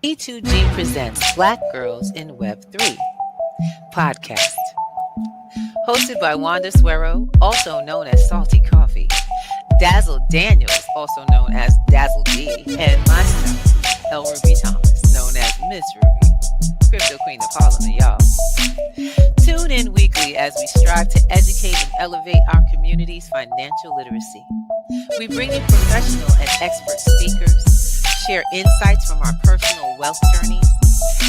P2G presents Black Girls in Web3 podcast. Hosted by Wanda Suero, also known as Salty Coffee, Dazzle Daniels, also known as Dazzle D, and myself, El Ruby Thomas, known as Miss Ruby, Crypto Queen of Harlem, y'all. Tune in weekly as we strive to educate and elevate our community's financial literacy. We bring you professional and expert speakers, share insights from our personal wealth journeys,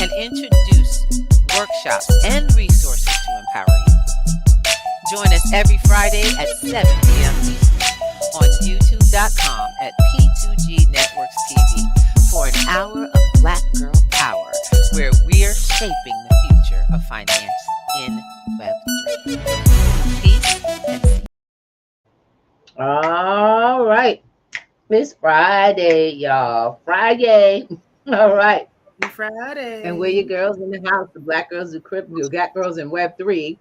and introduce workshops and resources to empower you. Join us every Friday at 7 p.m. Eastern on youtube.com at P2G Networks TV for an hour of Black Girl Power, where we're shaping the future of finance in Web3. Peace and peace. All right. It's Friday, y'all. Friday. All right. Friday. And we're your girls in the house, the Black Girls who crypto, Black Girls in Web3,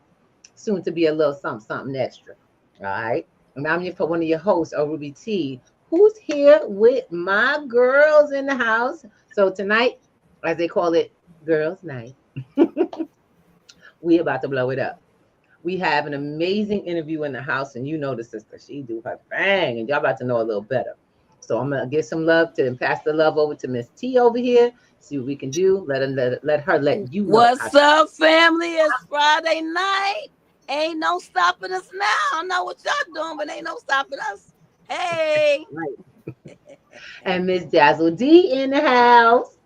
soon to be a little something extra. All right. And I'm here for one of your hosts, Ruby T, who's here with my girls in the house. So tonight, as they call it, Girls Night, we about to blow it up. We have an amazing interview in the house, and you know the sister. She do her thing, and y'all about to know a little better. So I'm going to give some love to and pass the love over to Miss T over here. See what we can do. Let her let you know. What's up, family? It's Friday night. Ain't no stopping us now. I don't know what y'all doing, but ain't no stopping us. Hey. Right. And Miss Dazzle D in the house.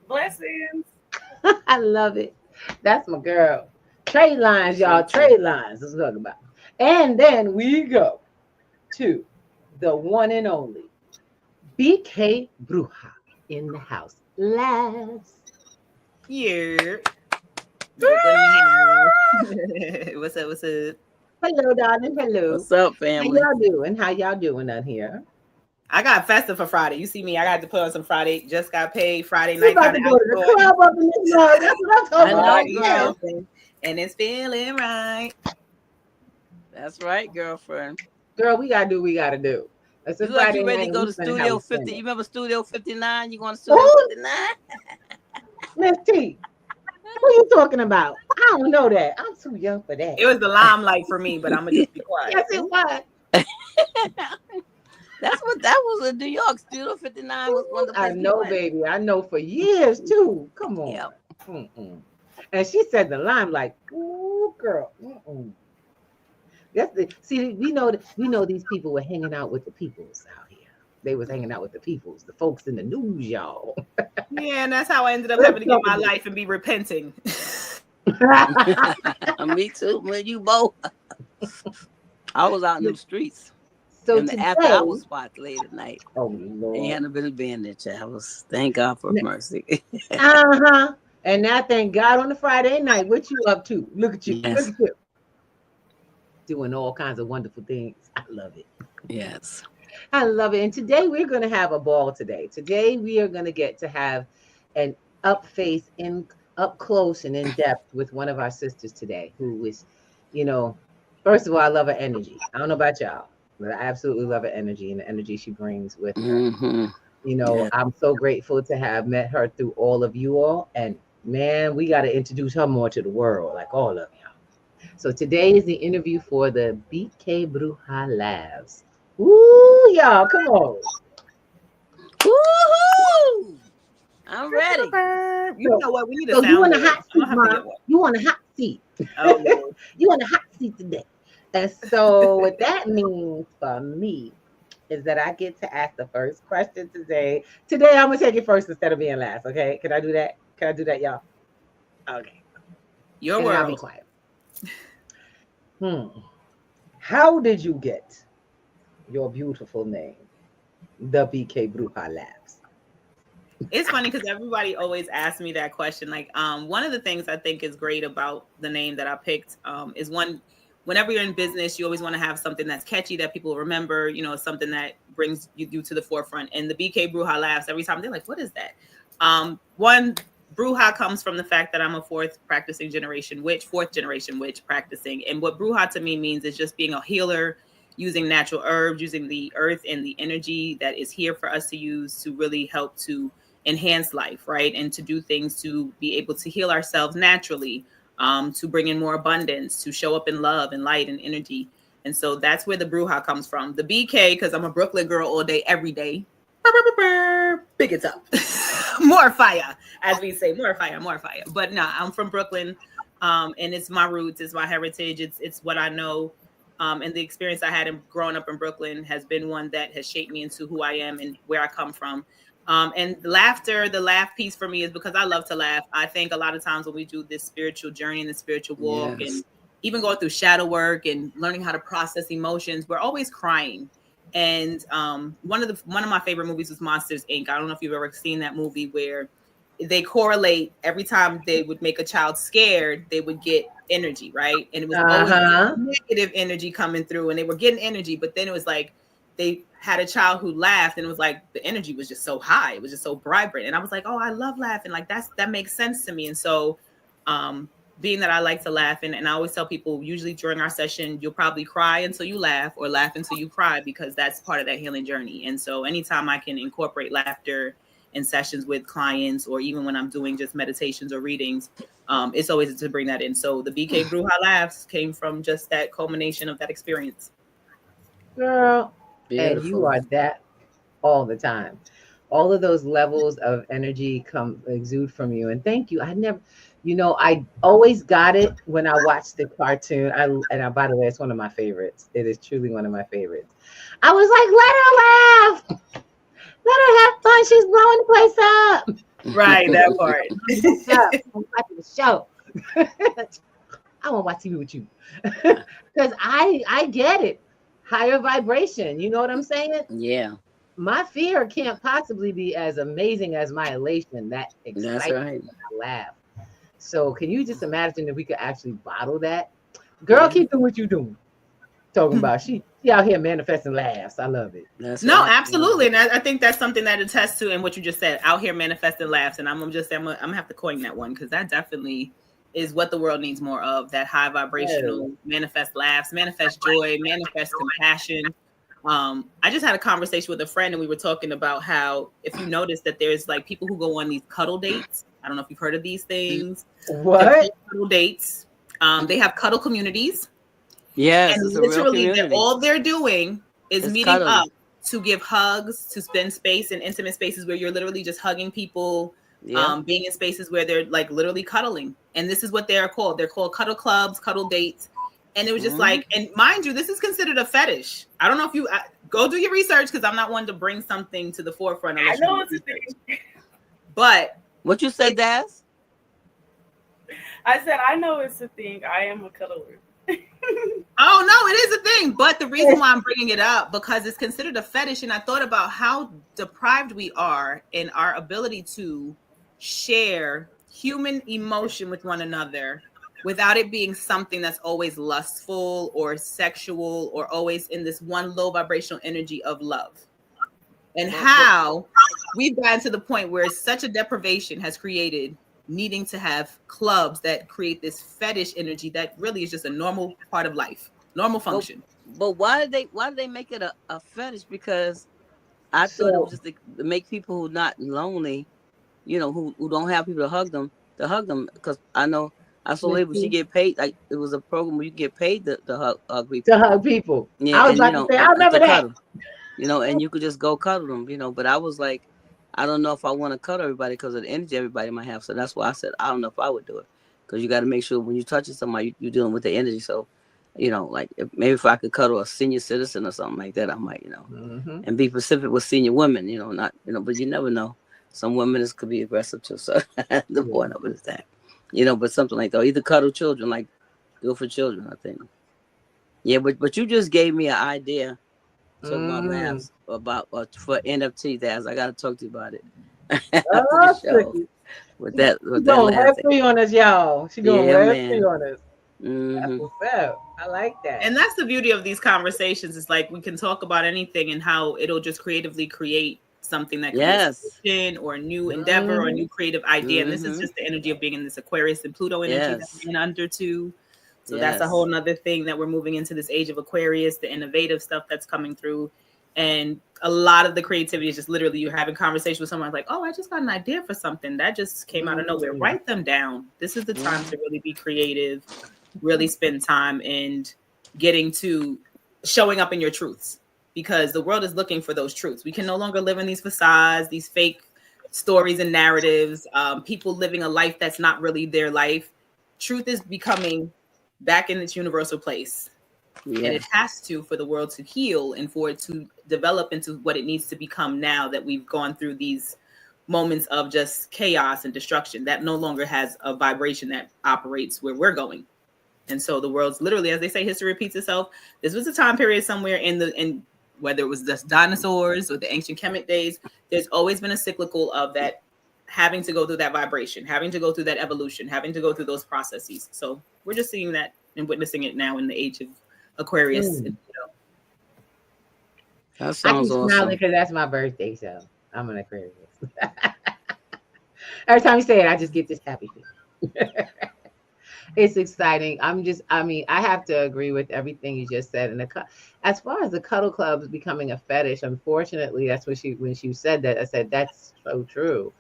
Blessings. I love it. That's my girl. Trade lines, y'all. Trade lines. Let's talk about. And then we go to the one and only BK Bruja in the house. Laughs. Yeah. What's up? What's up? Hello, darling. Hello. What's up, family? How y'all doing out here? I got festive for Friday. You see me? I got to put on some Friday. Just got paid Friday You night. about to go to the club up in this mug. That's what I'm talking about. I know, girl. And it's feeling right. That's right, girlfriend. Girl, we gotta do what we gotta do. It's a You like Friday you ready night to go to and we Studio finna 50? have You remember Studio 59? You going to Studio 59? Miss T, what are you talking about? I don't know that. I'm too young for that. It was the limelight for me, but I'm gonna just be quiet. Yes, it was. That was in New York. Studio 59 was one of the I places know, we went. baby. I know for years too. Come on. Yep. Mm-mm. And she said the limelight. Ooh, girl. Mm-mm. See, we know these people were hanging out with the peoples out here. They was hanging out with the peoples, the folks in the news, y'all. Yeah, and that's how I ended up having to get my life and be repenting. Me too. Me, you both. I was out in the streets. So in the after hour spots late at night. Oh Lord. Ain't hadn't been abandoned. I was thank God for mercy. And now thank God on the Friday night. What you up to? Look at you. Yes. Look at you. Doing all kinds of wonderful things. I love it. Yes. I love it. And today we're going to have a ball today. Today we are going to get to have an up close and in depth with one of our sisters today, who is, first of all, I love her energy. I don't know about y'all, but I absolutely love her energy and the energy she brings with her. Mm-hmm. I'm so grateful to have met her through all of you all. And man, we got to introduce her more to the world, like all of y'all. So today is the interview for the BK Bruja Laughs. Woo, y'all, come on. Woo-hoo! I'm ready. You know what? We need to so you want a hot seat, Mom. You want a hot seat. Oh. You want a hot seat today. And so what that means for me is that I get to ask the first question today. Today, I'm going to take it first instead of being last, okay? Can I do that? Y'all? Okay. Your and world. I'll be quiet. How did you get your beautiful name, the BK Bruja Laughs? It's funny because everybody always asks me that question. Like, one of the things I think is great about the name that I picked is whenever you're in business, you always want to have something that's catchy that people remember, something that brings you to the forefront. And the BK Bruja Laughs, every time they're like, what is that? One, Bruja comes from the fact that I'm a fourth generation witch practicing. And what Bruja to me means is just being a healer, using natural herbs, using the earth and the energy that is here for us to use to really help to enhance life, right? And to do things to be able to heal ourselves naturally, to bring in more abundance, to show up in love and light and energy. And so that's where the Bruja comes from. The BK, because I'm a Brooklyn girl all day, every day. Big it up. More fire, as we say, more fire, more fire. But no, I'm from Brooklyn, and it's my roots, it's my heritage, it's what I know. And the experience I had in growing up in Brooklyn has been one that has shaped me into who I am and where I come from. And laughter, the laugh piece for me is because I love to laugh. I think a lot of times when we do this spiritual journey and the spiritual walk, and even going through shadow work and learning how to process emotions, we're always crying. And one of my favorite movies was Monsters, Inc. I don't know if you've ever seen that movie, where they correlate every time they would make a child scared, they would get energy, right? And it was always negative energy coming through, and they were getting energy, but then it was like they had a child who laughed, and it was like the energy was just so high, it was just so vibrant. And I was like, oh, I love laughing, like that makes sense to me. And so being that I like to laugh, and I always tell people, usually during our session, you'll probably cry until you laugh, or laugh until you cry, because that's part of that healing journey. And so anytime I can incorporate laughter in sessions with clients, or even when I'm doing just meditations or readings, it's always to bring that in. So the BK Bruja Laughs came from just that culmination of that experience. Girl, Beautiful. and you are that all the time. All of those levels of energy exude from you. And thank you. I always got it when I watched the cartoon. By the way, it's one of my favorites. It is truly one of my favorites. I was like, let her laugh. Let her have fun. She's blowing the place up. Right, that part. I'm watching the show. I won't watch TV with you. Because I get it. Higher vibration. You know what I'm saying? Yeah. My fear can't possibly be as amazing as my elation. That excitement. That's right. I laugh. So can you just imagine if we could actually bottle that? Girl, keep doing what you're doing. Talking about she out here manifesting laughs. I love it. No, absolutely. And I think that's something that attests to in what you just said, out here manifesting laughs. And I'm gonna have to coin that one, because that definitely is what the world needs more of. That high vibrational manifest laughs, manifest joy, manifest compassion. I just had a conversation with a friend, and we were talking about how, if you notice that there's like people who go on these cuddle dates. I don't know if you've heard of these things. What? Cuddle dates. They have cuddle communities. Yes, and literally all they're doing is meeting up to give hugs, to spend space in intimate spaces where you're literally just hugging people, being in spaces where they're like literally cuddling. And this is what they're called. They're called cuddle clubs, cuddle dates. And it was just like, and mind you, this is considered a fetish. I don't know if you go do your research, because I'm not one to bring something to the forefront. I know it's a thing. But what you said, Daz? I said, I know it's a thing. I am a cuddler. Oh no, it is a thing. But the reason why I'm bringing it up, because it's considered a fetish, and I thought about how deprived we are in our ability to share human emotion with one another without it being something that's always lustful or sexual, or always in this one low vibrational energy of love. And how we've gotten to the point where such a deprivation has created needing to have clubs that create this fetish energy that really is just a normal part of life, normal function. But why did they make it a fetish? Because I thought it was just to make people who not lonely, who don't have people to hug them. Because I know I saw labels, she get paid. Like, it was a program where you get paid to hug people. To hug people. Yeah, I was about to say, I remember that. Cuddle, and you could just go cuddle them, But I was like, I don't know if I want to cuddle everybody because of the energy everybody might have. So that's why I said, I don't know if I would do it. Because you got to make sure when you're touching somebody, you're dealing with the energy. So, like maybe if I could cuddle a senior citizen or something like that, I might, and be specific with senior women, not, but you never know. Some women could be aggressive too. So the point of it is that, but something like that. Or either cuddle children, like do it for children, I think. Yeah, but you just gave me an idea. Talking about laughs about for NFT, Daz. I gotta talk to you about it. With that going Web 3 on us, y'all. She going Web 3 on us. Mm-hmm. That's what's up. I like that. And that's the beauty of these conversations. It's like we can talk about anything and how it'll just creatively create something that can be or a new endeavor or a new creative idea. And this is just the energy of being in this Aquarius and Pluto energy that we're in under too. So that's a whole nother thing that we're moving into this age of Aquarius, the innovative stuff that's coming through. And a lot of the creativity is just literally you're having conversation with someone like, oh, I just got an idea for something that just came out of nowhere. Write them down. This is the time to really be creative, really spend time and getting to showing up in your truths, because the world is looking for those truths. We can no longer live in these facades, these fake stories and narratives, people living a life that's not really their life. Truth is becoming back in its universal place. Yes. And it has to, for the world to heal and for it to develop into what it needs to become now that we've gone through these moments of just chaos and destruction that no longer has a vibration that operates where we're going. And so the world's literally, as they say, history repeats itself. This was a time period somewhere in whether it was just dinosaurs or the ancient Kemet days, there's always been a cyclical of that having to go through that vibration, having to go through that evolution, having to go through those processes. So we're just seeing that and witnessing it now in the age of Aquarius. You know. That sounds awesome. Smiling because that's my birthday, so I'm an Aquarius. Every time you say it, I just get this happy feeling. It's exciting. I have to agree with everything you just said. And as far as the cuddle club is becoming a fetish, unfortunately, that's what when she said that, I said, that's so true.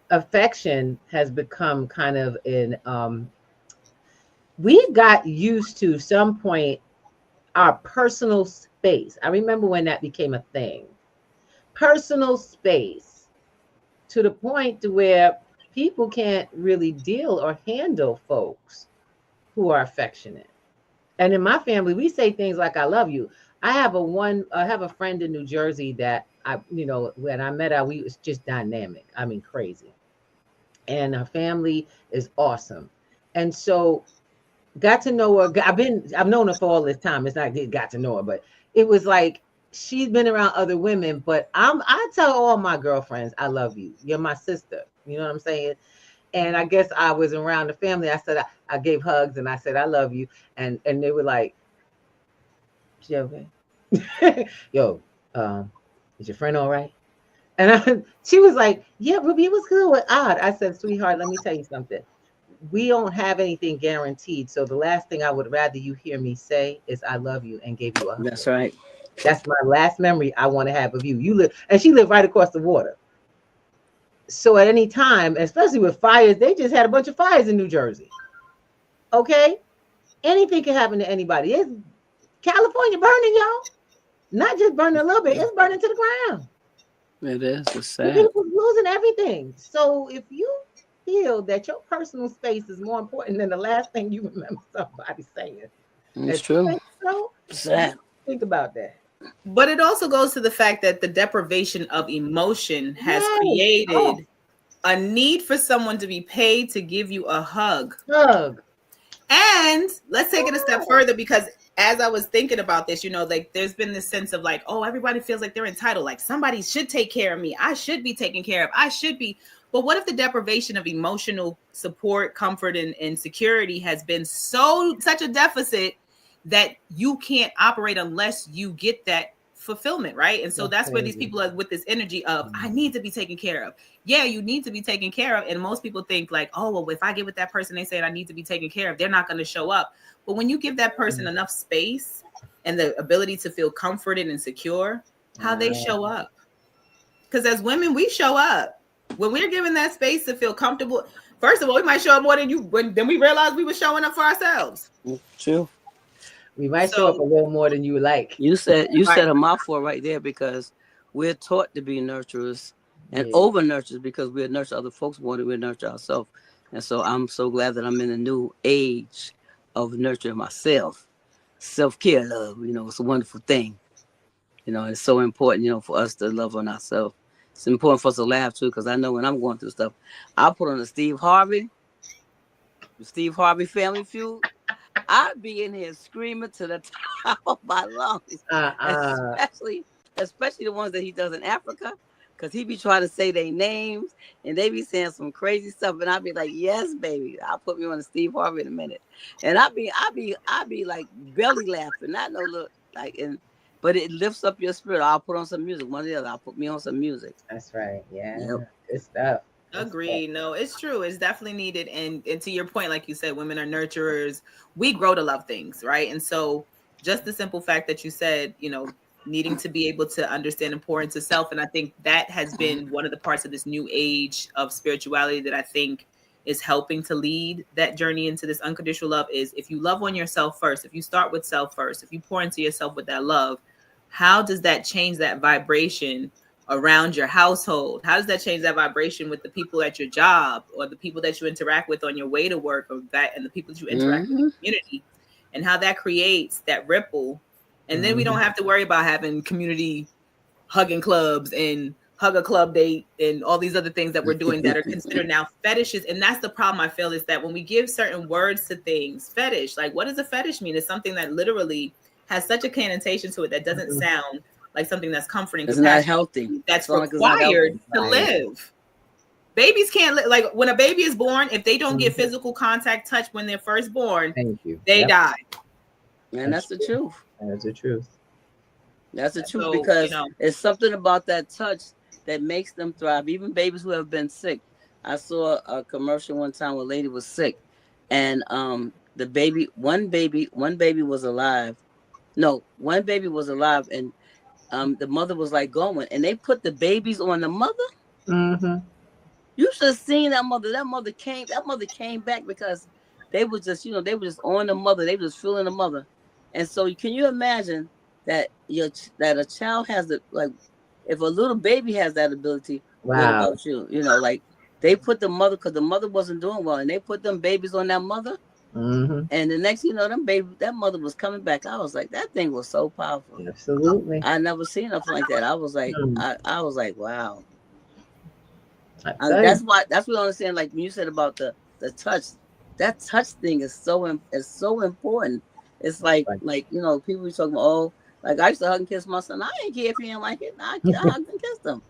Affection has become kind of we got used to some point our personal space. I remember when that became a thing. Personal space, to the point to where people can't really deal or handle folks who are affectionate. And in my family, we say things like, I love you. I have a friend in New Jersey that when I met her, we was just dynamic. I mean, crazy. And her family is awesome. And so got to know her. I've known her for all this time. It's not got to know her, but it was like, she's been around other women, but I tell all my girlfriends, I love you. You're my sister. You know what I'm saying? And I guess I was around the family. I said, I gave hugs and I said, I love you. And they were like, she okay? Yo, is your friend all right? And she was like, yeah, Ruby, it was good with Odd. I said, sweetheart, let me tell you something. We don't have anything guaranteed. So the last thing I would rather you hear me say is I love you, and gave you a hug. That's right. That's my last memory I want to have of you. You live, and she lived right across the water. So at any time, especially with fires, they just had a bunch of fires in New Jersey. Okay? Anything can happen to anybody. It's California burning, y'all. Not just burning a little bit, it's burning to the ground. It is. It's sad. People losing everything. So if you feel that your personal space is more important than the last thing you remember somebody saying, it's true. So, sad. Think about that. But it also goes to the fact that the deprivation of emotion has created a need for someone to be paid to give you a hug. And let's take it a step further, because as I was thinking about this, like there's been this sense of like, oh, everybody feels like they're entitled. Like somebody should take care of me. I should be taken care of. I should be. But what if the deprivation of emotional support, comfort, and security has been such a deficit that you can't operate unless you get that fulfillment, right? And so that's where these people are with this energy of, I need to be taken care of. Yeah, you need to be taken care of. And most people think like, oh, well, if I get with that person, they say I need to be taken care of, they're not going to show up. But when you give that person enough space and the ability to feel comforted and secure, how they show up. Because as women, we show up. When we're given that space to feel comfortable, first of all, we might show up more than then we realized we were showing up for ourselves. True. We might show up a little more than you like. You said a mouthful right there, because we're taught to be nurturers and over nurturers, because we nurture other folks more than we nurture ourselves. And so I'm so glad that I'm in a new age of nurturing myself. Self-care, love, it's a wonderful thing. It's so important, for us to love on ourselves. It's important for us to laugh too, because I know when I'm going through stuff, I'll put on the Steve Harvey Family Feud. I'd be in here screaming to the top of my lungs, especially the ones that he does in Africa, because he be trying to say their names and they be saying some crazy stuff, and I'd be like, yes, baby, I'll put me on the Steve Harvey in a minute, and I'd be like belly laughing, not no look like, but it lifts up your spirit. I'll put on some music, one or the other. I'll put me on some music. That's right. Yeah, good stuff. Agreed. No, it's true. It's definitely needed. And to your point, like you said, women are nurturers. We grow to love things, right? And so just the simple fact that you said, needing to be able to understand importance of self. And I think that has been one of the parts of this new age of spirituality that I think is helping to lead that journey into this unconditional love. Is if you love on yourself first, if you start with self first, if you pour into yourself with that love, how does that change that vibration around your household? How does that change that vibration with the people at your job, or the people that you interact with on your way to work, or that, and the people that you interact with in the community, and how that creates that ripple. And then we don't have to worry about having community hugging clubs and hug a club date and all these other things that we're doing that are considered now fetishes. And that's the problem, I feel, is that when we give certain words to things, fetish, like what does a fetish mean? It's something that literally has such a connotation to it that doesn't sound like something that's comforting. It's not healthy. That's required to live. Babies can't live. Like when a baby is born, if they don't get physical contact touch when they're first born, they die. And that's the truth. That's the truth. That's the truth, because it's something about that touch that makes them thrive. Even babies who have been sick. I saw a commercial one time where a lady was sick, and the baby, one baby was alive. No, one baby was alive, and the mother was like going, and they put the babies on the mother. You should have seen that mother. That mother came back because they were just, they were just on the mother. They were just feeling the mother. And so can you imagine that a child has the, like, if a little baby has that ability, what about you? Like they put the mother, because the mother wasn't doing well, and they put them babies on that mother. And the next, that mother was coming back. I was like, that thing was so powerful. Absolutely. I never seen nothing like that. I was like, I was like, wow. That's what I understand. Like when you said about the touch, that touch thing is so important. It's like people be talking about, like I used to hug and kiss my son. I didn't care if he didn't like it. I hugged and kissed him.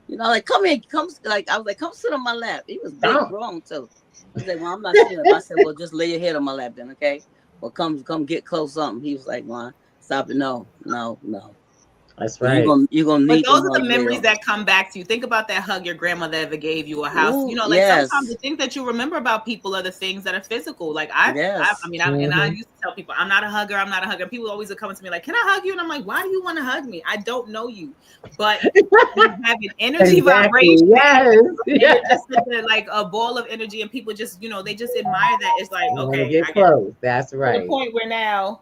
Like come here, like I was like, come sit on my lap. He was big grown too. He's like, well, I'm not sitting up. I said, well, just lay your head on my lap then, okay? Well, come get close something. He was like, well, stop it. No. That's right. You're gonna need. But those are the memories that come back to you. Think about that hug your grandmother ever gave you, a house. Sometimes the things that you remember about people are the things that are physical. Like I used to tell people, I'm not a hugger. People always are coming to me like, can I hug you? And I'm like, why do you want to hug me? I don't know you, but you have an energy vibration. Yes. Just like a ball of energy, and people just, they just admire that. It's like, okay, get close. That's right. To the point where now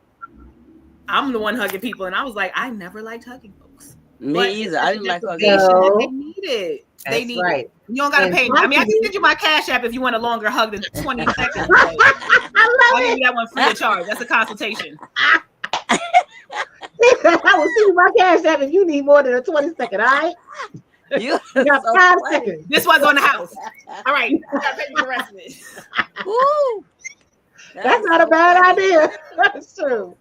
I'm the one hugging people, and I was like, I never liked hugging folks. Me either. I didn't like hugging. They need it. They need it. You don't gotta pay me. I can send you my Cash App if you want a longer hug than 20 seconds. I'll give you that one free of charge. That's a consultation. I will see you my Cash App if you need more than a 20-second. All right. You got 5 seconds. This one's on the house. All right. You gotta pay me the rest of it. Woo. That's not a bad idea. That's true.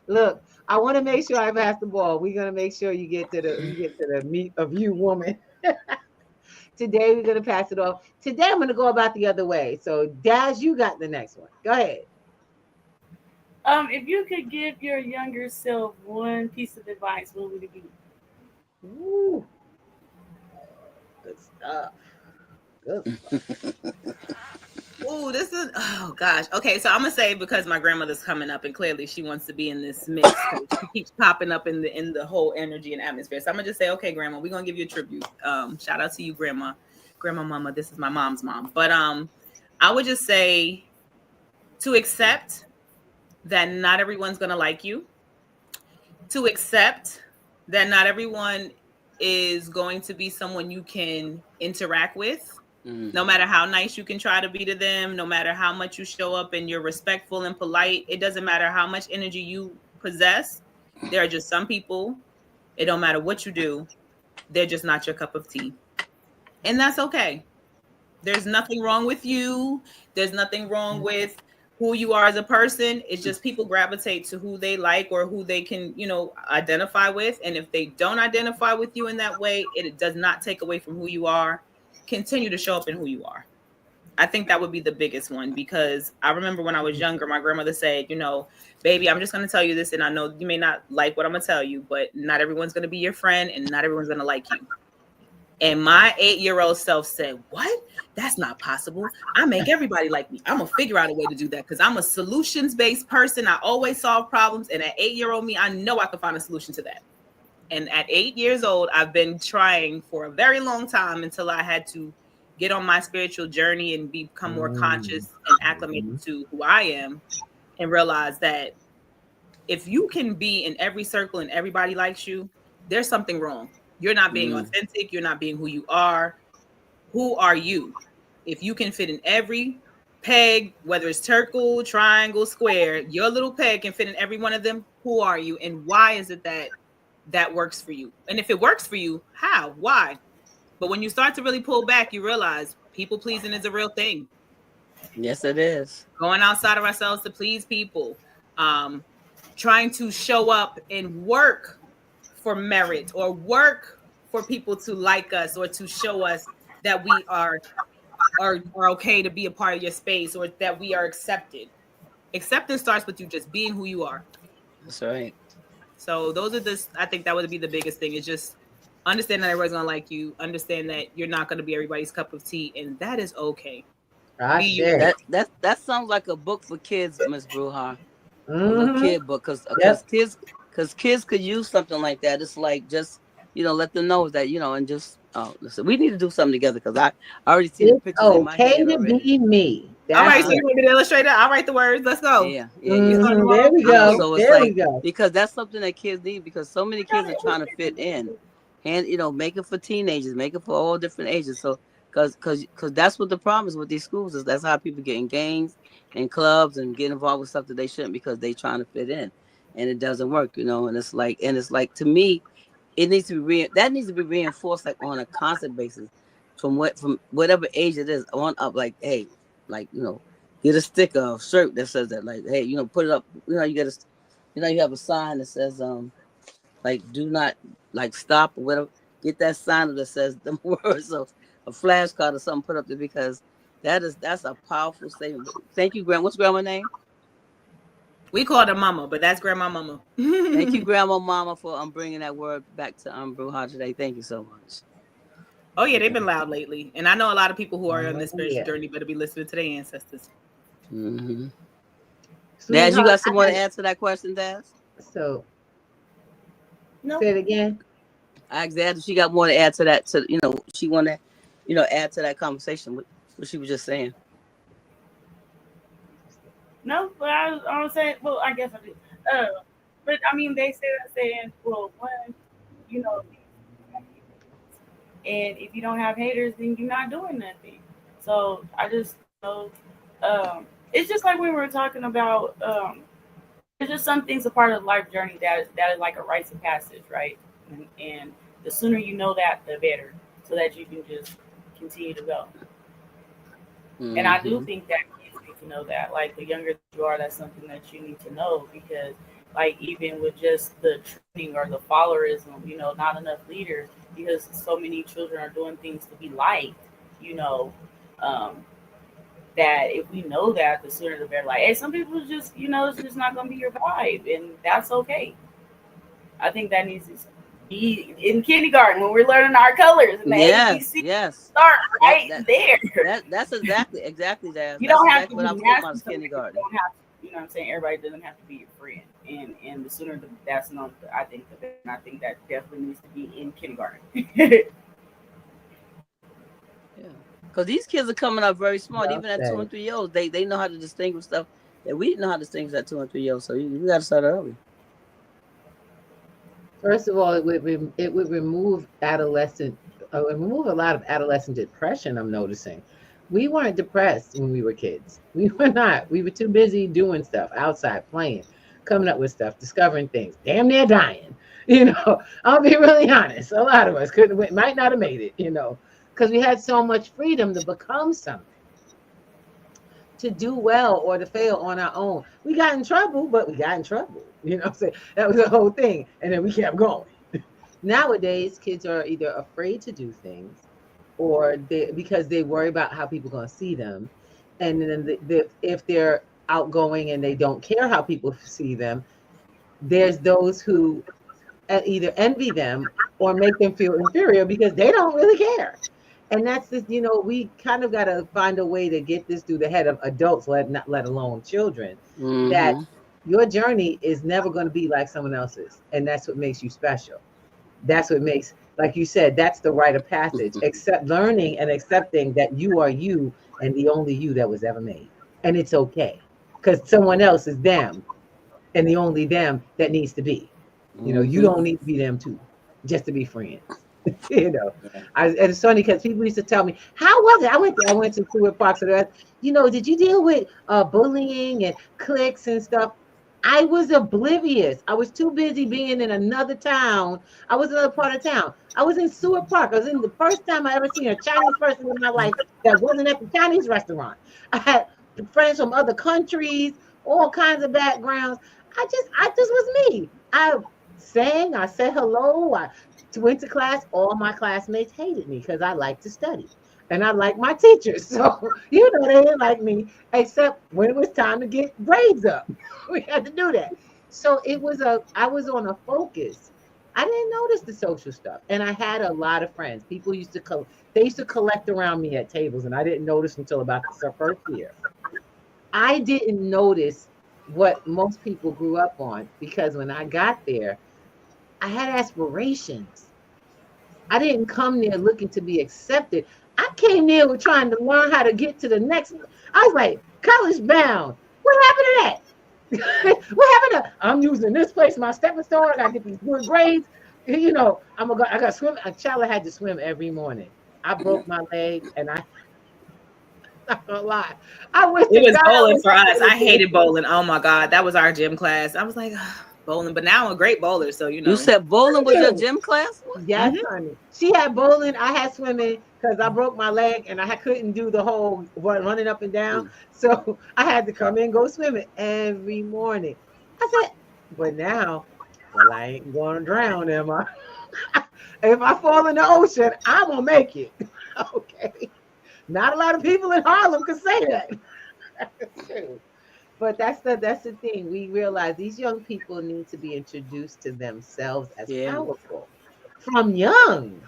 Look, I want to make sure I pass the ball. We're gonna make sure you get to the meat of you, woman. Today we're gonna pass it off. Today I'm gonna go about the other way. So, Daz, you got the next one. Go ahead. If you could give your younger self one piece of advice, what would it be? Ooh, good stuff. Good stuff. Oh, oh gosh. Okay, so I'm gonna say, because my grandmother's coming up and clearly she wants to be in this mix. She keeps popping up in the whole energy and atmosphere. So I'm gonna just say, okay, Grandma, we're gonna give you a tribute. Shout out to you, Grandma, Mama. This is my mom's mom. But I would just say to accept that not everyone's gonna like you. To accept that not everyone is going to be someone you can interact with. No matter how nice you can try to be to them, no matter how much you show up and you're respectful and polite, it doesn't matter how much energy you possess. There are just some people, it don't matter what you do, they're just not your cup of tea. And that's okay. There's nothing wrong with you. There's nothing wrong with who you are as a person. It's just people gravitate to who they like or who they can, identify with. And if they don't identify with you in that way, it does not take away from who you are. Continue to show up in who you are. I think that would be the biggest one, because I remember when I was younger, my grandmother said, baby, I'm just going to tell you this, and I know you may not like what I'm going to tell you, but not everyone's going to be your friend and not everyone's going to like you. And my 8-year-old self said, what? That's not possible. I make everybody like me. I'm going to figure out a way to do that, because I'm a solutions-based person. I always solve problems. And at 8-year-old me, I know I could find a solution to that. And at 8 years old, I've been trying for a very long time until I had to get on my spiritual journey and become more conscious and acclimated to who I am, and realize that if you can be in every circle and everybody likes you, there's something wrong. You're not being authentic. You're not being who you are. Who are you? If you can fit in every peg, whether it's circle, triangle, square, your little peg can fit in every one of them. Who are you? And why is it that works for you? And if it works for you, how? Why? But when you start to really pull back, you realize people pleasing is a real thing. Yes, it is. Going outside of ourselves to please people. Trying to show up and work for merit or work for people to like us or to show us that we are okay to be a part of your space or that we are accepted. Acceptance starts with you just being who you are. That's right. So those are I think that would be the biggest thing, is just understand that everybody's gonna like you, understand that you're not gonna be everybody's cup of tea, and that is okay. That sounds like a book for kids, Miss Bruja. A little kid book, because kids could use something like that. It's like, just, let them know that, and just listen, we need to do something together, because I already see the pictures in my head already. Be me. All right, so you want me to illustrate it? I'll write the words. Let's go. Yeah. There we go. So it's we go. Because that's something that kids need, because so many kids are trying to fit in, and make it for teenagers, make it for all different ages. So because that's what the problem is with these schools, is that's how people get in gangs and clubs and get involved with stuff that they shouldn't, because they trying to fit in, and it doesn't work, and it's like to me, it needs to be reinforced, like, on a constant basis, from whatever age it is on up. Like, hey, like, get a sticker, a shirt that says that, like, hey, put it up, you get you have a sign that says like, do not, like, stop or whatever. Get that sign that says the words, of a flashcard or something put up there, because that's a powerful statement. Thank you, Grandma. What's Grandma's name? We call her Mama, but that's Grandma Mama. Thank you, Grandma Mama, for bringing that word back to Bruja today. Thank you so much. Oh yeah, they've been loud lately, and I know a lot of people who are on this spiritual journey better be listening to their ancestors. Mm-hmm. Daz, you got someone to add to that question, Daz? So, say it again. I asked Daz if she got more to add to that. She want to, add to that conversation, what she was just saying. No, but I was saying, well, I guess I do. But I mean, they saying, well, one, and if you don't have haters, then you're not doing nothing. So I just it's just like we were talking about. There's just some things a part of the life journey that is like a rites of passage, right? And the sooner you know that, the better, so that you can just continue to go. Mm-hmm. And I do think that kids need to know that. Like, the younger you are, that's something that you need to know, because, like, even with just the training or the followerism, not enough leaders, because so many children are doing things to be liked, that if we know that, the sooner the better. Like, hey, some people just, it's just not going to be your vibe, and that's okay. I think that needs to be in kindergarten when we're learning our colors. And yes. Start there. That's exactly that. You don't have to be nasty. Kindergarten. You don't have to, what I'm saying? Everybody doesn't have to be your friend. And the sooner that's known, I think the better. And I think that definitely needs to be in kindergarten. Yeah. Because these kids are coming up very smart. Even at 2 and 3 years old, they know how to distinguish stuff that we didn't know how to distinguish at 2 and 3 years old. So you got to start early. First of all, it would remove a lot of adolescent depression. I'm noticing. We weren't depressed when we were kids. We were not. We were too busy doing stuff outside, playing, coming up with stuff, discovering things, damn near dying. I'll be really honest. A lot of us might not have made it, because we had so much freedom to become something, to do well or to fail on our own. We got in trouble, but we got in trouble. So that was the whole thing. And then we kept going. Nowadays, kids are either afraid to do things, or because they worry about how people are going to see them. And then if they're outgoing and they don't care how people see them, there's those who either envy them or make them feel inferior because they don't really care. And that's this, we kind of got to find a way to get this through the head of adults, let alone children, that your journey is never going to be like someone else's. And that's what makes you special. That's what makes, like you said, that's the rite of passage. Accept learning and accepting that you are you and the only you that was ever made. And it's okay. Because someone else is them and the only them that needs to be. You know, you don't need to be them too, just to be friends. you know, and it's funny because people used to tell me, "How was it?" I went to Stewart Park, so that, did you deal with bullying and cliques and stuff? I was oblivious. I was too busy being in another town. I was in another part of town. I was in Seward Park. I was in the first time I ever seen a Chinese person in my life that wasn't at the Chinese restaurant. I had friends from other countries, all kinds of backgrounds. I just was me. I sang, I said hello, I went to class. All my classmates hated me because I like to study. And I like my teachers. So, they didn't like me, except when it was time to get grades up. We had to do that. So I was on a focus. I didn't notice the social stuff. And I had a lot of friends. People they used to collect around me at tables, and I didn't notice until about the first year. I didn't notice what most people grew up on, because when I got there, I had aspirations. I didn't come there looking to be accepted. I came there with trying to learn how to get to the next. I was like, college bound. What happened to that? What happened to? I'm using this place, my stepping stone. I got to get these good grades. I got to swim. A child had to swim every morning. I broke my leg, and I not gonna lie. I wish it was God bowling for us. I hated bowling. Oh my God, that was our gym class. I was like, bowling, but now I'm a great bowler. So You said bowling was your gym class? Yes, honey. She had bowling. I had swimming because I broke my leg and I couldn't do the whole running up and down. So I had to come in, go swimming every morning. I said, but now, well, I ain't going to drown, am I? If I fall in the ocean, I'm going to make it. Okay. Not a lot of people in Harlem can say that. That's true. But that's the thing. We realize these young people need to be introduced to themselves as powerful from young,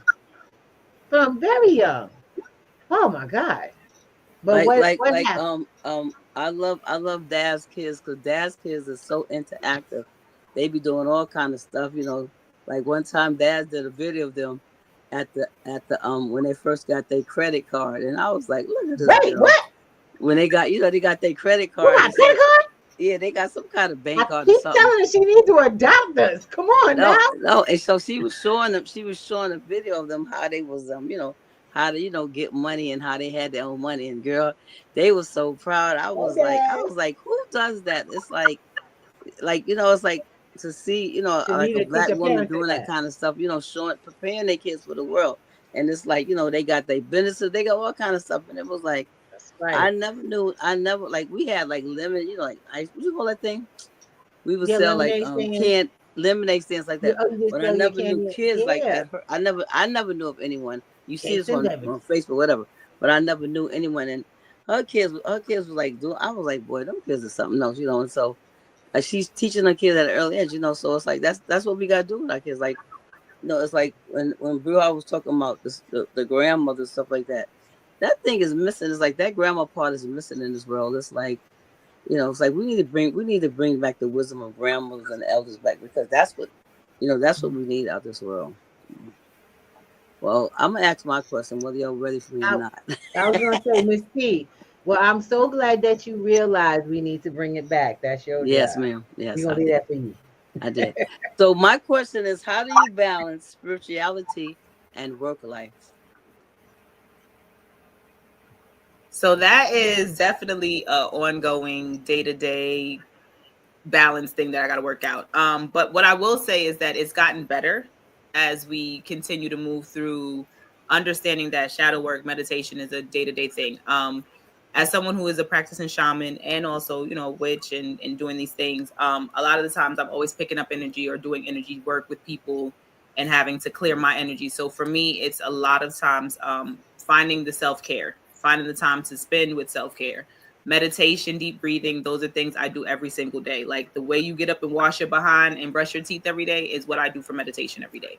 from very young. Oh my God! But what happened? I love Dad's kids, because Dad's kids are so interactive. They be doing all kind of stuff, Like one time, Dad did a video of them at the when they first got their credit card, and I was like, look at this Wait, girl. what? When they got their credit You card. got credit card? Yeah, they got some kind of bank I card or keep something. telling her she needs to adopt us. Come on now. No, and so she was showing a video of them, how they was how to get money and how they had their own money, and girl, they was so proud. I was like, who does that? It's like it's like to see like a Shanita, teach black your woman parents doing that that. kind of stuff, showing, preparing their kids for the world. And it's like, they got their businesses, they got all kind of stuff, and it was like, That's right. I never, like, we had like lemon, like ice, what you call that thing? We would Yeah, sell like lemonade canned lemonade stands like that. you But I sell your never knew candy. kids like Yeah. that. I never knew of anyone. You see It's this in on, there. Facebook, whatever. But I never knew anyone. And her kids was like, dude, I was like, boy, them kids are something else, And so she's teaching her kids at an early age, So it's like that's what we gotta do with our kids. Like, it's like when Brew was talking about this, the grandmother, stuff like that. That thing is missing. It's like that grandma part is missing in this world. It's like, it's like we need to bring back the wisdom of grandmothers and elders back, because that's what we need out this world. Well, I'm gonna ask my question, whether you're ready for me or not. I was gonna say, Miss T. Well, I'm so glad that you realize we need to bring it back. That's your Yes, job. ma'am. Yes, We're gonna do that for you. I did. So my question is, how do you balance spirituality and work life? So that is definitely a ongoing day-to-day balance thing that I got to work out. But what I will say is that it's gotten better as we continue to move through understanding that shadow work meditation is a day-to-day thing. As someone who is a practicing shaman and also, witch and doing these things, a lot of the times I'm always picking up energy or doing energy work with people and having to clear my energy. So for me, it's a lot of times finding the self-care, finding the time to spend with self-care. Meditation, deep breathing, those are things I do every single day. Like the way you get up and wash your behind and brush your teeth every day is what I do for meditation every day,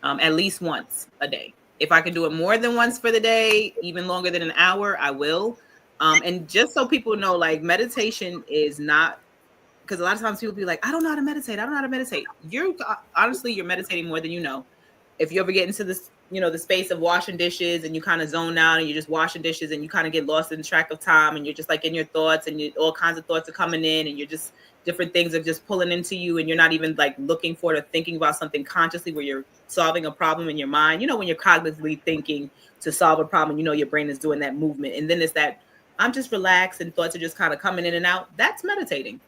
at least once a day. If I can do it more than once for the day, even longer than an hour, I will. And just so people know, like, meditation is not, because a lot of times people be like, I don't know how to meditate. You're honestly, you're meditating more than you know. if you ever get into this, the space of washing dishes and you kind of zone out and you're just washing dishes and you kind of get lost in the track of time and you're just like in your thoughts and all kinds of thoughts are coming in and you're just different things are just pulling into you and you're not even like looking for it or thinking about something consciously where you're solving a problem in your mind. When you're cognitively thinking to solve a problem, your brain is doing that movement. And then it's that I'm just relaxed and thoughts are just kind of coming in and out. That's meditating.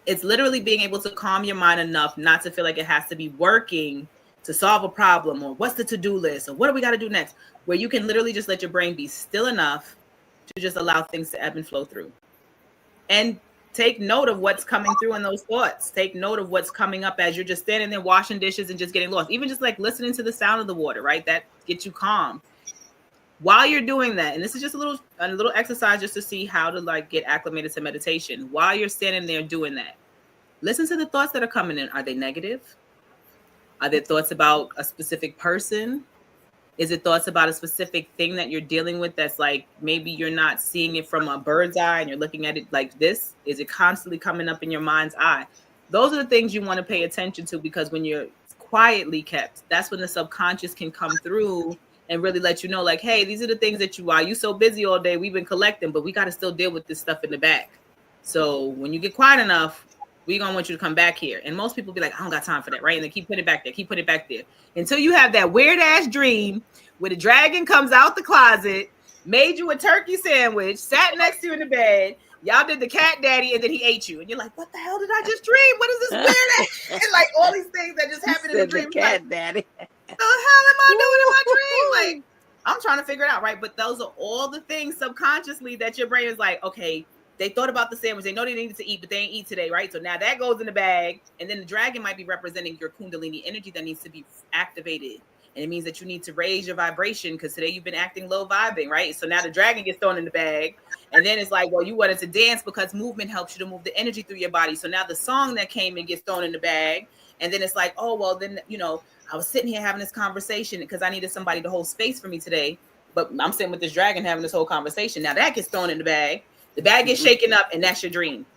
It's literally being able to calm your mind enough not to feel like it has to be working to solve a problem or what's the to-do list or what do we got to do next, where you can literally just let your brain be still enough to just allow things to ebb and flow through. And take note of what's coming through in those thoughts. Take note of what's coming up as you're just standing there washing dishes and just getting lost. Even just like listening to the sound of the water, right? That gets you calm. While you're doing that, and this is just a little exercise just to see how to like get acclimated to meditation. While you're standing there doing that, listen to the thoughts that are coming in. Are they negative? Are there thoughts about a specific person? Is it thoughts about a specific thing that you're dealing with that's like maybe you're not seeing it from a bird's eye and you're looking at it like this? Is it constantly coming up in your mind's eye? Those are the things you want to pay attention to, because when you're quietly kept, that's when the subconscious can come through and really let you know, like, hey, these are the things that you so busy all day, we've been collecting, but we got to still deal with this stuff in the back. So when you get quiet enough, we're going to want you to come back here. And most people be like, I don't got time for that, right? And they keep putting it back there, keep putting it back there. Until you have that weird ass dream where the dragon comes out the closet, made you a turkey sandwich, sat next to you in the bed, y'all did the cat daddy, and then he ate you. And you're like, what the hell did I just dream? What is this weird ass? And like all these things that just happened in the dream. The cat daddy. The hell am I doing in my dream? Like, I'm trying to figure it out, right? But those are all the things subconsciously that your brain is like, okay, they thought about the sandwich. They know they needed to eat, but they ain't eat today, right? So now that goes in the bag. And then the dragon might be representing your Kundalini energy that needs to be activated. And it means that you need to raise your vibration because today you've been acting low vibing, right? So now the dragon gets thrown in the bag. And then it's like, well, you wanted to dance because movement helps you to move the energy through your body. So now the song that came in gets thrown in the bag. And then it's like, oh, well, then, I was sitting here having this conversation because I needed somebody to hold space for me today. But I'm sitting with this dragon having this whole conversation. Now that gets thrown in the bag. The bag gets shaken up, and that's your dream.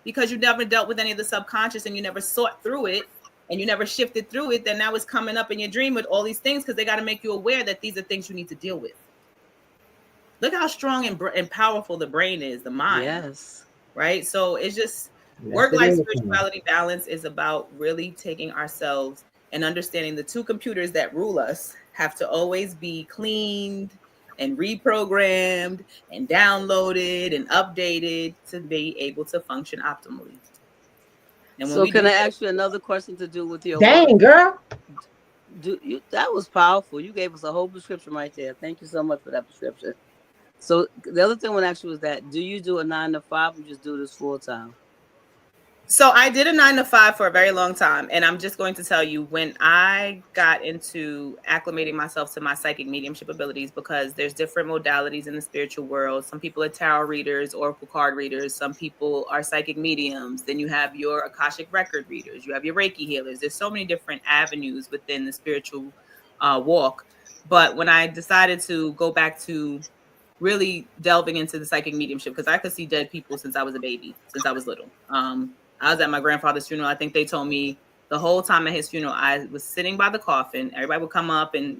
Because you never dealt with any of the subconscious and you never sought through it and you never shifted through it, then now it's coming up in your dream with all these things because they got to make you aware that these are things you need to deal with. Look how strong and powerful the brain is, the mind. Yes. Right? So it's just work-life spirituality balance is about really taking ourselves and understanding the two computers that rule us have to always be cleaned and reprogrammed and downloaded and updated to be able to function optimally. And when so can I ask you another question to do with your dang girl? That was powerful. You gave us a whole prescription right there. Thank you so much for that prescription. So the other thing I want to ask you is that do you do a 9 to 5 or just do this full time? So I did a 9 to 5 for a very long time. And I'm just going to tell you, when I got into acclimating myself to my psychic mediumship abilities, because there's different modalities in the spiritual world. Some people are tarot readers, oracle card readers. Some people are psychic mediums. Then you have your Akashic record readers. You have your Reiki healers. There's so many different avenues within the spiritual walk. But when I decided to go back to really delving into the psychic mediumship, because I could see dead people since I was a baby, since I was little. I was at my grandfather's funeral. I think they told me the whole time at his funeral, I was sitting by the coffin. Everybody would come up and,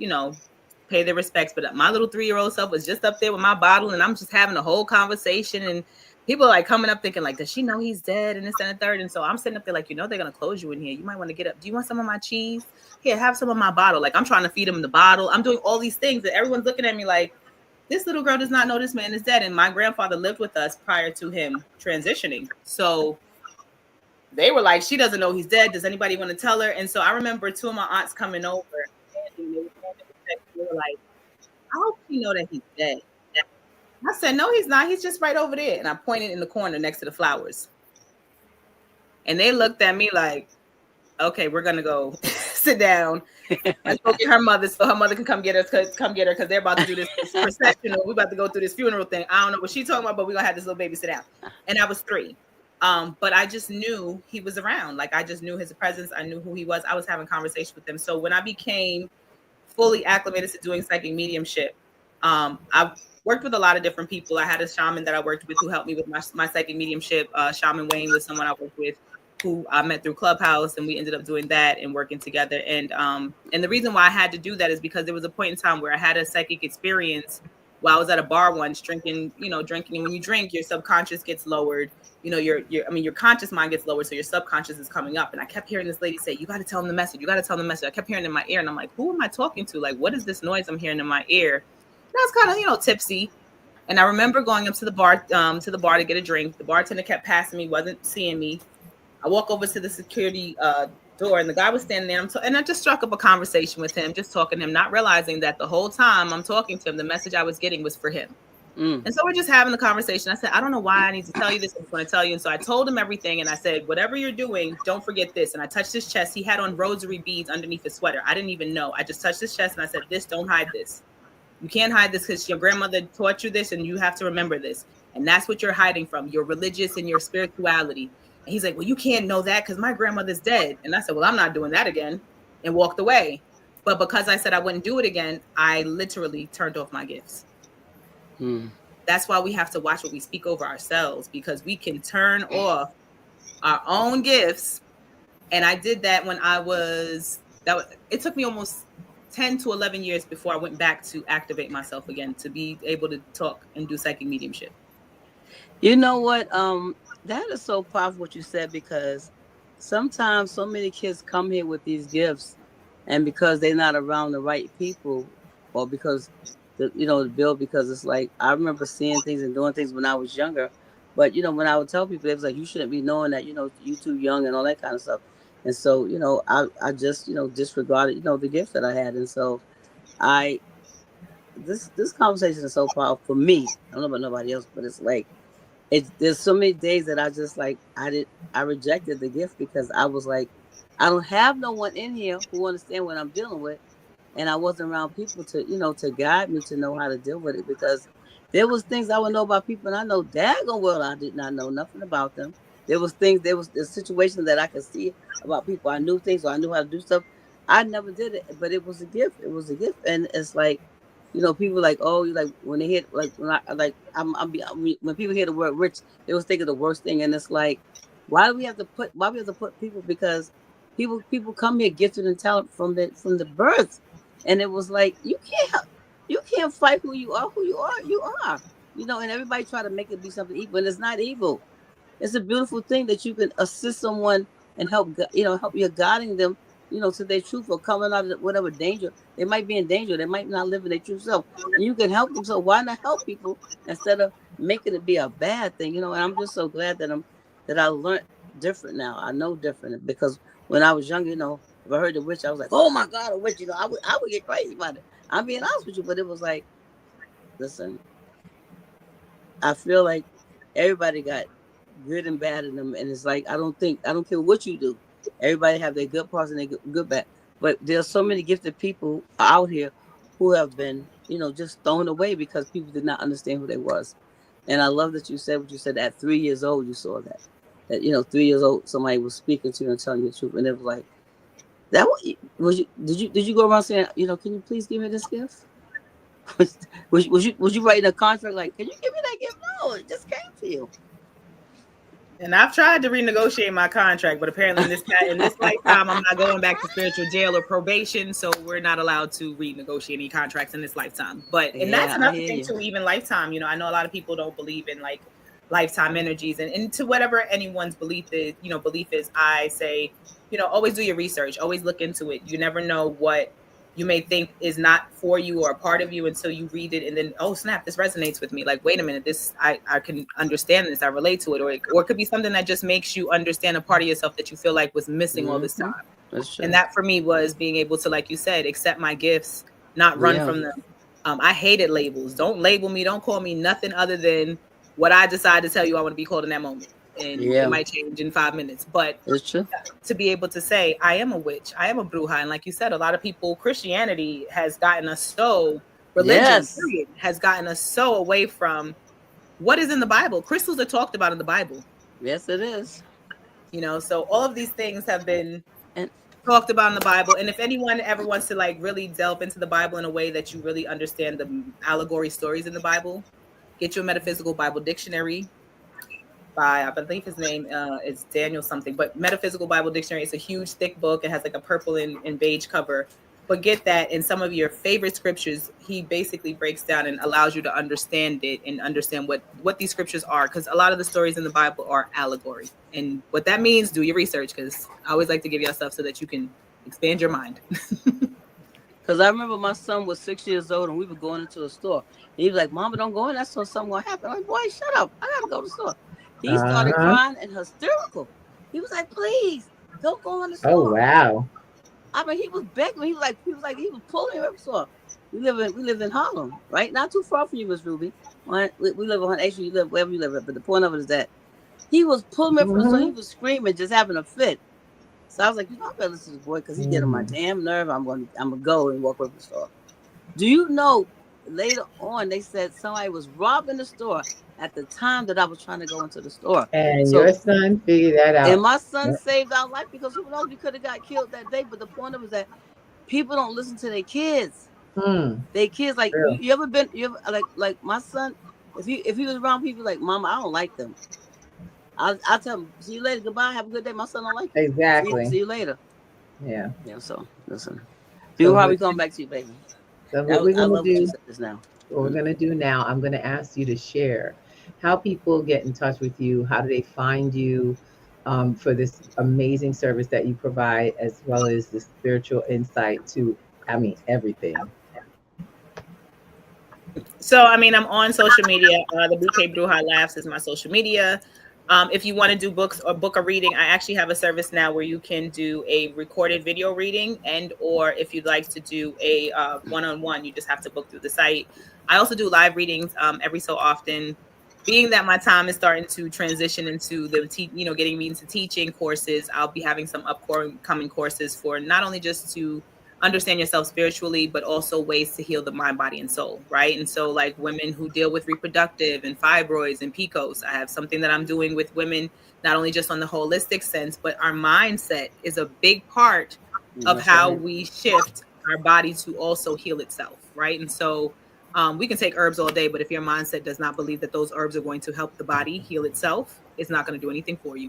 pay their respects. But my little 3-year-old self was just up there with my bottle, and I'm just having a whole conversation. And people are like coming up thinking like, does she know he's dead? And this and the third. And so I'm sitting up there like, they're going to close you in here. You might want to get up. Do you want some of my cheese? Here, have some of my bottle. Like, I'm trying to feed him the bottle. I'm doing all these things that everyone's looking at me like, this little girl does not know this man is dead. And my grandfather lived with us prior to him transitioning. So they were like, she doesn't know he's dead. Does anybody want to tell her? And so I remember 2 of my aunts coming over and they were like, I hope you know that he's dead. I said, no, he's not. He's just right over there. And I pointed in the corner next to the flowers. And they looked at me like, okay, we're going to go sit down. Let's go get her mother so her mother can come get her because they're about to do this processional. We're about to go through this funeral thing. I don't know what she's talking about, but we're going to have this little baby sit down. And I was 3. But I just knew he was around. Like, I just knew his presence. I knew who he was. I was having conversations with him. So when I became fully acclimated to doing psychic mediumship, I worked with a lot of different people. I had a shaman that I worked with who helped me with my psychic mediumship. Shaman Wayne was someone I worked with. who I met through Clubhouse, and we ended up doing that and working together. And the reason why I had to do that is because there was a point in time where I had a psychic experience while I was at a bar once drinking. And when you drink, your subconscious gets lowered. Your conscious mind gets lowered, so your subconscious is coming up. And I kept hearing this lady say, "You got to tell them the message. You got to tell them the message." I kept hearing it in my ear, and I'm like, "Who am I talking to? Like, what is this noise I'm hearing in my ear?" And I was kind of, tipsy. And I remember going up to the bar to get a drink. The bartender kept passing me, wasn't seeing me. I walk over to the security door, and the guy was standing there. And I just struck up a conversation with him, just talking to him, not realizing that the whole time I'm talking to him, the message I was getting was for him. And so we're just having the conversation. I said, "I don't know why I need to tell you this. I'm going to tell you." And so I told him everything. And I said, "Whatever you're doing, don't forget this." And I touched his chest. He had on rosary beads underneath his sweater. I didn't even know. I just touched his chest and I said, don't hide this. You can't hide this because your grandmother taught you this, and you have to remember this. And that's what you're hiding from, your religious and your spirituality. And he's like, "Well, you can't know that because my grandmother's dead." And I said, "Well, I'm not doing that again," and walked away. But because I said I wouldn't do it again, I literally turned off my gifts. That's why we have to watch what we speak over ourselves, because we can turn off our own gifts. And I did that when it took me almost 10 to 11 years before I went back to activate myself again, to be able to talk and do psychic mediumship. You know what? That is so powerful what you said, because sometimes so many kids come here with these gifts, and because they're not around the right people, or because the bill, because it's like, I remember seeing things and doing things when I was younger, but when I would tell people, it was like, you shouldn't be knowing that, you too young and all that kind of stuff. And so, I just, disregarded, the gifts that I had. And so this conversation is so powerful for me. I don't know about nobody else, but it's like, there's so many days that I just like, I rejected the gift, because I was like, I don't have no one in here who understand what I'm dealing with. And I wasn't around people to guide me to know how to deal with it, because there was things I would know about people, and I know daggone well I did not know nothing about them. There was situations that I could see about people. I knew things, or I knew how to do stuff. I never did it, but it was a gift. It was a gift. And it's like, people like, oh, you like, when they hear, like, when people hear the word rich, they was thinking the worst thing. And it's like, why do we have to put people, because people come here gifted and talent from the birth. And it was like, you can't fight who you are. And everybody try to make it be something evil, and it's not evil. It's a beautiful thing that you can assist someone and help you're guiding them, to their truth, or coming out of whatever danger. They might be in danger. They might not live in their true self, and you can help them. So why not help people instead of making it be a bad thing? And I'm just so glad that I learned different now. I know different, because when I was young, if I heard the witch, I was like, "Oh my God, a witch!" I would get crazy about it. I'm being honest with you, but it was like, listen, I feel like everybody got good and bad in them, and it's like, I don't care what you do. Everybody have their good parts and their good bad. But there's so many gifted people out here who have been, just thrown away because people did not understand who they was. And I love that you said what you said. At 3 years old, you saw that. That 3 years old, somebody was speaking to you and telling you the truth, and it was like, that was you. Did you go around saying, "Can you please give me this gift"? was you writing a contract like, "Can you give me that gift"? No, it just came to you. And I've tried to renegotiate my contract, but apparently in this lifetime, I'm not going back to spiritual jail or probation, so we're not allowed to renegotiate any contracts in this lifetime. But that's another thing too. Even lifetime, I know a lot of people don't believe in like lifetime energies, and to whatever anyone's belief is, I say, always do your research, always look into it. You never know what you may think is not for you or a part of you until you read it, and then, oh snap, this resonates with me. Like, wait a minute, this I can understand this, I relate to it, or it could be something that just makes you understand a part of yourself that you feel like was missing all this time. That's true. And that for me was being able to, like you said, accept my gifts, not run from them. I hated labels. Don't label me. Don't call me nothing other than what I decide to tell you I want to be called in that moment. And it might change in 5 minutes. But it's true. To be able to say, I am a witch, I am a bruja. And like you said, a lot of people, Christianity has gotten us so, religion period, has gotten us so away from what is in the Bible. Crystals are talked about in the Bible. Yes, it is. So all of these things have been talked about in the Bible. And if anyone ever wants to like really delve into the Bible in a way that you really understand the allegory stories in the Bible, get you a metaphysical Bible dictionary. by, I believe his name is Daniel something, but Metaphysical Bible Dictionary. It's a huge thick book. It has like a purple and beige cover. But get that in some of your favorite scriptures, he basically breaks down and allows you to understand it and understand what these scriptures are. Because a lot of the stories in the Bible are allegory. And what that means, do your research, because I always like to give y'all stuff so that you can expand your mind. Because I remember my son was 6 years old and we were going into a store. And he was like, Mama, don't go in. That's so something going to happen. I'm like, boy, shut up. I got to go to the store. He started crying and hysterical. He was like, please, don't go in the store. Oh, wow. I mean, he was begging. He was pulling him up. So we live in Harlem, right? Not too far from you, Miss Ruby. We live on H. You live wherever you live. But the point of it is that he was pulling me up from the store. He was screaming, just having a fit. So I was like, I better listen to this boy because he get on my damn nerve. I'm gonna go and walk away from the store. Do you know? Later on, they said somebody was robbing the store at the time that I was trying to go into the store. And your son figured that out. And my son saved our life because who knows, we could have got killed that day. But the point of it is that people don't listen to their kids. Their kids, like you ever like my son, if he was around people like, Mama, I don't like them. I'll tell him, see you later, goodbye, have a good day. My son don't like you. Exactly. See you later. Yeah. So listen. We'll probably come back to you, baby. So what we're gonna do now. What we're gonna do now, I'm gonna ask you to share how people get in touch with you. How do they find you for this amazing service that you provide, as well as the spiritual insight to, everything. So, I'm on social media. The BK Bruja Laughs is my social media. If you want to do books or book a reading, I actually have a service now where you can do a recorded video reading, or if you'd like to do a one-on-one, you just have to book through the site. I also do live readings every so often. Being that my time is starting to transition into getting me into teaching courses, I'll be having some upcoming courses for not only just to understand yourself spiritually, but also ways to heal the mind, body, and soul, right? And so like women who deal with reproductive and fibroids and PCOS, I have something that I'm doing with women, not only just on the holistic sense, but our mindset is a big part of how we shift our body to also heal itself, right? And so we can take herbs all day, but if your mindset does not believe that those herbs are going to help the body heal itself, it's not going to do anything for you.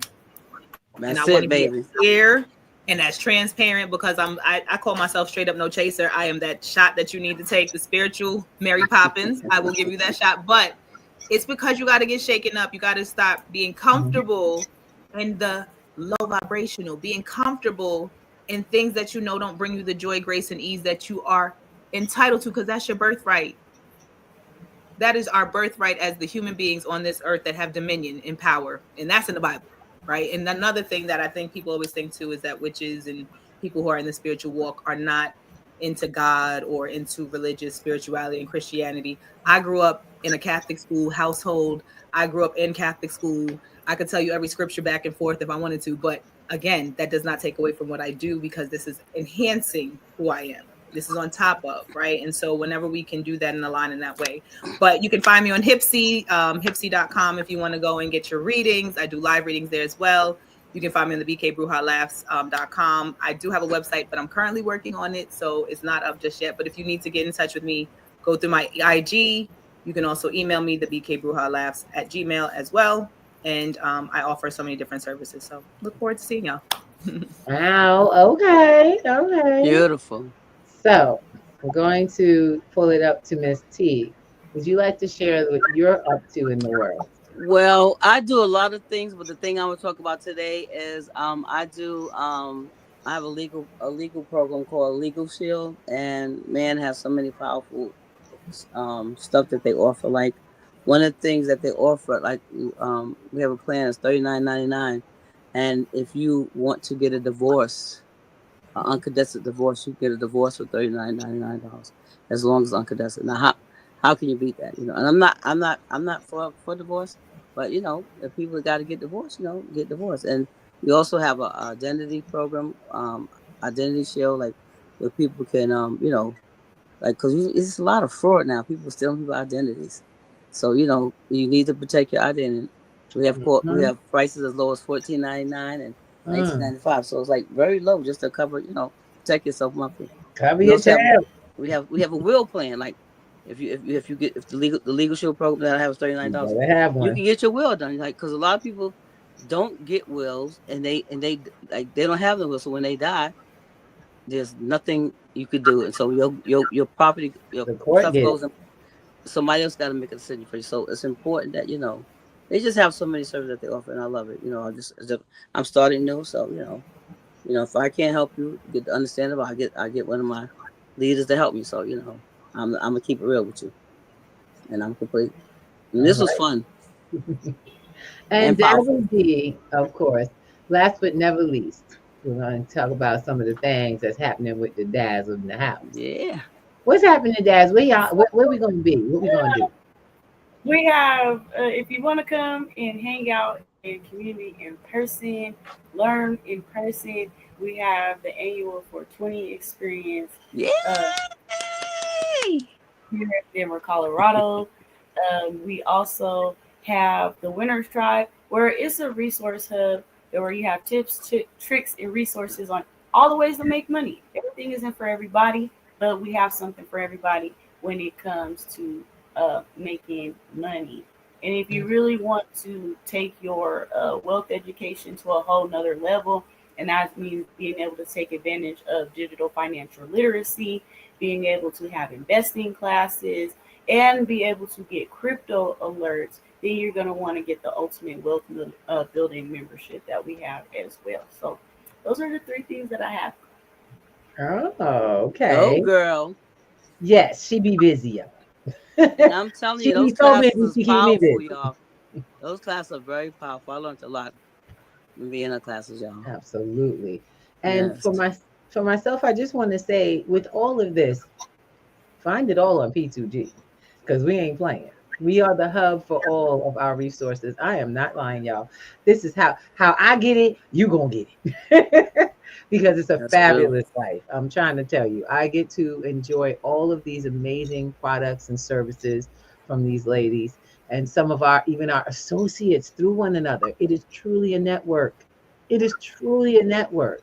That's it, baby. Clear and that's transparent, because I call myself straight up no chaser. I am that shot that you need to take, the spiritual Mary Poppins. I will give you that shot, but it's because you got to get shaken up. You got to stop being comfortable in the low vibrational, being comfortable in things that don't bring you the joy, grace, and ease that you are entitled to, because that's your birthright. That is our birthright as the human beings on this earth that have dominion and power, and that's in the Bible. Right. And another thing that I think people always think too is that witches and people who are in the spiritual walk are not into God or into religious spirituality and Christianity. I grew up in a Catholic school household. I grew up in Catholic school. I could tell you every scripture back and forth if I wanted to. But again, that does not take away from what I do, because this is enhancing who I am. This is on top of, right? And so whenever we can do that and align in that way. But you can find me on Hipsy, Hipsy.com if you want to go and get your readings. I do live readings there as well. You can find me on the bkbrujalaughs.com. I do have a website, but I'm currently working on it, so it's not up just yet. But if you need to get in touch with me, go through my IG. You can also email me, the bkbrujalaughs@gmail as well. And I offer so many different services. So look forward to seeing y'all. Wow. Okay. Beautiful. So we're going to pull it up to Miss T. Would you like to share what you're up to in the world? Well, I do a lot of things, but the thing I want to talk about today is I have a legal program called Legal Shield, and man has so many powerful stuff that they offer. Like one of the things that they offer, like we have a plan, it's $39.99, and if you want to get a divorce, uncontested divorce, you get a divorce for $39.99 as long as uncontested. Now, how can you beat that? And I'm not for divorce, but if people got to get divorced, get divorced. And we also have a identity program, identity shield, like where people can, because it's a lot of fraud now. People stealing people's identities, so you need to protect your identity. We have prices as low as $14.99 and $19.95, so it's like very low just to cover, protect yourself monthly. Cover your tab. We have a will plan, like If the legal shield program that I have is You $39, better have you one. can get your will done. Like, because a lot of people don't get wills, and they like they don't have the will. So when they die, there's nothing you could do, and so your property, your The court stuff get it. goes in. Somebody else got to make a decision for you. So it's important that they just have so many services that they offer, and I love it. I'm starting new, so if I can't help you get the understanding, I get one of my leaders to help me. So I'm gonna keep it real with you, and I'm complete. And All this was right. fun And and Dazzle powerful. D, of course. Last but never least, we're going to talk about some of the things that's happening with the Dazzle in the house. Yeah. What's happening, Dazzle? Where we going to be? What we going to do? We have, if you want to come and hang out in community in person, learn in person, we have the annual 420 experience Yay! here in Denver, Colorado. We also have the Winners Tribe, where it's a resource hub where you have tips, tricks, and resources on all the ways to make money. Everything isn't for everybody, but we have something for everybody when it comes to making money. And if you really want to take your wealth education to a whole nother level, and that means being able to take advantage of digital financial literacy, being able to have investing classes, and be able to get crypto alerts, then you're going to want to get the ultimate wealth building membership that we have as well. So those are the three things that I have. Oh, Go okay. girl. Yes, she be busy, y'all. And I'm telling She you, those be so classes busy, is she keep me powerful, busy. y'all. Those classes are very powerful. I learned a lot from being in the classes, y'all. Absolutely. And Yes. for myself, I just want to say, with all of this, find it all on P2G, because we ain't playing. We are the hub for all of our resources. I am not lying, y'all. This is how I get it. You gonna get it, because it's a That's true. fabulous life. I'm trying to tell you, I get to enjoy all of these amazing products and services from these ladies, and some of even our associates through one another. It is truly a network. It is truly a network.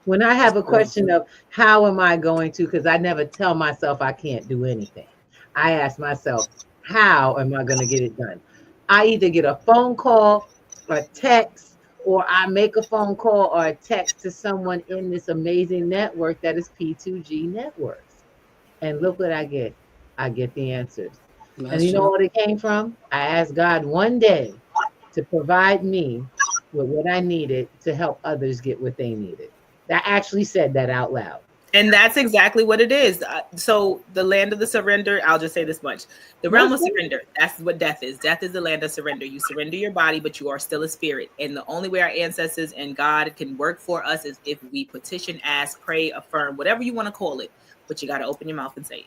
When I That's have a true. question of how am I going to, because I never tell myself I can't do anything. I ask myself, how am I going to get it done? I either get a phone call, a text, or I make a phone call or a text to someone in this amazing network that is P2G Networks. And look what I get. I get the answers. And That's you know true. what it came from? I asked God one day to provide me with what I needed to help others get what they needed. I actually said that out loud. And that's exactly what it is. So the land of the surrender, I'll just say this much. The realm Most of surrender, that's what death is. Death is the land of surrender. You surrender your body, but you are still a spirit. And the only way our ancestors and God can work for us is if we petition, ask, pray, affirm, whatever you want to call it. But you got to open your mouth and say it.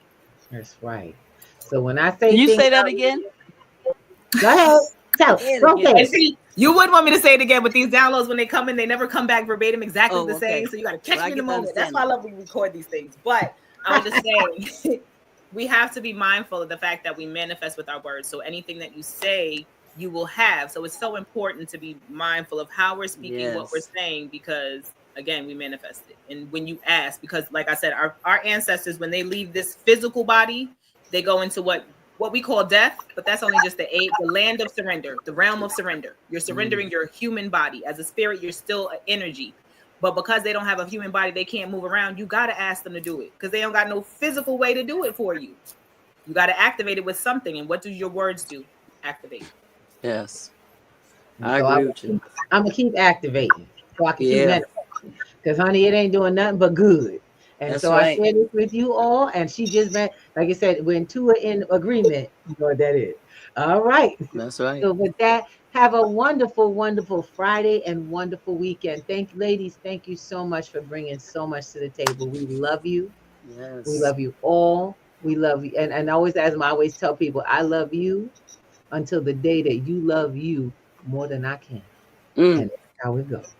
That's right. So when I Can say you things say that out, again? go ahead. Tell Say it Go again. say And it. see, you wouldn't want me to say it again, but these downloads, when they come in, they never come back verbatim exactly Oh, the okay. same. So you got to catch But I me in the get the moment. That's why I understanding. love when we record these things. But I was just saying, we have to be mindful of the fact that we manifest with our words. So anything that you say, you will have. So it's so important to be mindful of how we're speaking, what we're Yes. saying, because again, we manifest it. And when you ask, because like I said, our ancestors, when they leave this physical body, they go into what we call death, but that's only just the land of surrender, the realm of surrender. You're surrendering your human body. As a spirit, you're still an energy. But because they don't have a human body, they can't move around. You got to ask them to do it because they don't got no physical way to do it for you. You got to activate it with something. And what do your words do? Activate. Yes. And I so agree with you. I'm gonna keep activating so I can keep Yeah. manifesting. Because honey, it ain't doing nothing but good. And That's so I right. share this with you all. And she just meant, like I said, when two are in agreement, you know what that is. All right. That's right. So with that, have a wonderful, wonderful Friday and wonderful weekend. Ladies, thank you so much for bringing so much to the table. We love you. We Yes. love you all. We love you. And always, as I always tell people, I love you until the day that you love you more than I can. Mm. And that's how it goes.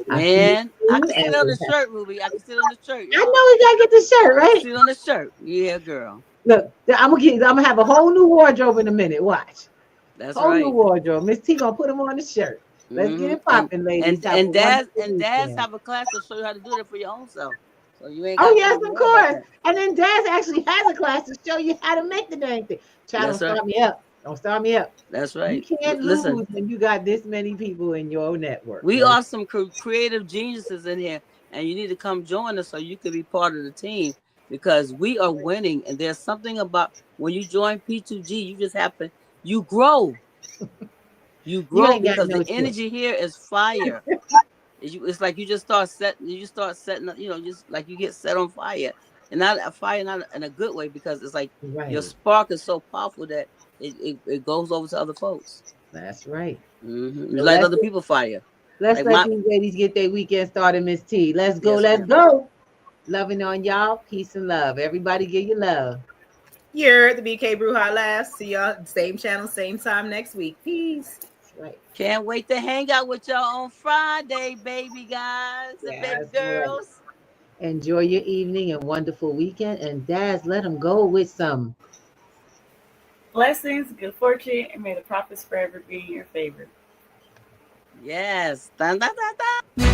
I see you Man, I soon. can sit on the shirt, Ruby. I can sit on the shirt, I y'all. know we gotta get the shirt, I can right? sit on the shirt. Yeah, girl. Look, I'm gonna have a whole new wardrobe in a minute. Watch. That's Whole new right. wardrobe. Miss T gonna put them on the shirt. Let's get Mm-hmm. it popping, ladies. Have a And wonderful dads weekend. have a class to show you how to do that for your own self. So you ain't Oh got yes, to of worry about course. that. And then Daz actually has a class to show you how to make the dang thing. Child, don't That's start right. me up. Don't start me up. That's You right. can't lose when you Listen, got this many people in your network. we are some creative geniuses in here, and you need to come join us so you can be part of the team because we are winning. And there's something about when you join P2G, you just happen, you grow. You You grow ain't got because no the choice. energy here is fire. It's like you just start setting up, just like you get set on fire. And not a fire, not in a good way, because it's like your Right. spark is so powerful that it goes over to other folks. That's right. You So light other people fire. let's Like let my these ladies get their weekend started, Miss T. Let's go, yes, let's ma'am. go. Loving on y'all. Peace and love. Everybody give you love. You're the BK Bruja Laughs. See y'all same channel, same time next week. Peace. That's right. Can't wait to hang out with y'all on Friday, baby guys and baby That's right. girls. Enjoy your evening and wonderful weekend. And Daz, let them go with some. Blessings, good fortune, and may the profits forever be in your favor. Yes. Dun, dun, dun, dun.